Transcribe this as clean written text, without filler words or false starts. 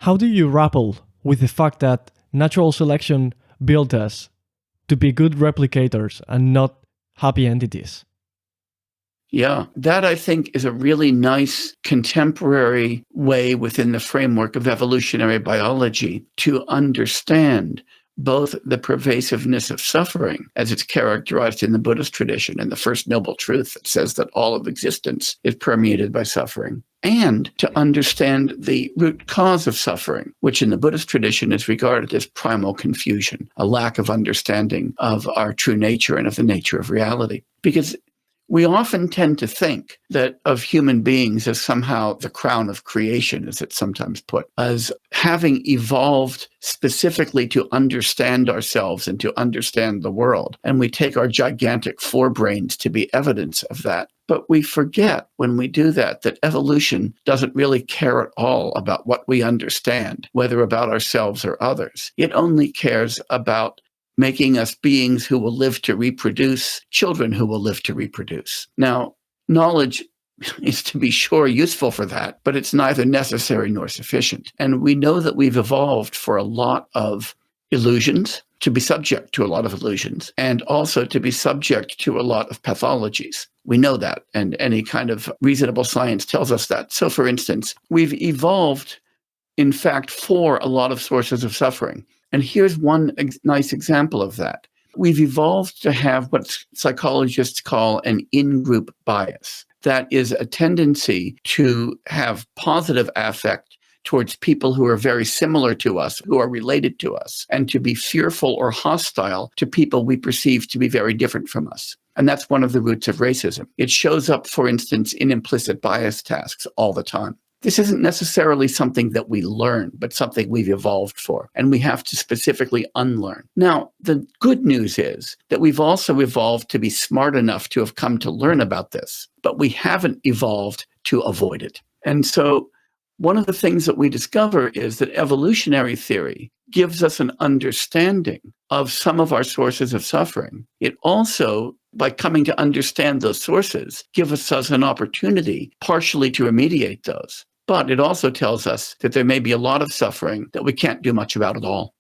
How do you grapple with the fact that natural selection built us to be good replicators and not happy entities? Yeah, that I think is a really nice contemporary way within the framework of evolutionary biology to understand both the pervasiveness of suffering as it's characterized in the Buddhist tradition and the first noble truth that says that all of existence is permeated by suffering, and to understand the root cause of suffering, which in the Buddhist tradition is regarded as primal confusion, a lack of understanding of our true nature and of the nature of reality. Because we often tend to think that of human beings as somehow the crown of creation, as it's sometimes put, as having evolved specifically to understand ourselves and to understand the world. And we take our gigantic forebrains to be evidence of that. But we forget when we do that evolution doesn't really care at all about what we understand, whether about ourselves or others. It only cares about making us beings who will live to reproduce, children who will live to reproduce. Now, knowledge is, to be sure, useful for that, but it's neither necessary nor sufficient. And we know that we've evolved for a lot of illusions, to be subject to a lot of illusions, and also to be subject to a lot of pathologies. We know that, and any kind of reasonable science tells us that. So, for instance, we've evolved, in fact, for a lot of sources of suffering. And here's one nice example of that. We've evolved to have what psychologists call an in-group bias. That is a tendency to have positive affect towards people who are very similar to us, who are related to us, and to be fearful or hostile to people we perceive to be very different from us. And that's one of the roots of racism. It shows up, for instance, in implicit bias tasks all the time. This isn't necessarily something that we learn, but something we've evolved for, and we have to specifically unlearn. Now, the good news is that we've also evolved to be smart enough to have come to learn about this, but we haven't evolved to avoid it. And so one of the things that we discover is that evolutionary theory gives us an understanding of some of our sources of suffering. It also, by coming to understand those sources, gives us an opportunity partially to remediate those. But it also tells us that there may be a lot of suffering that we can't do much about at all.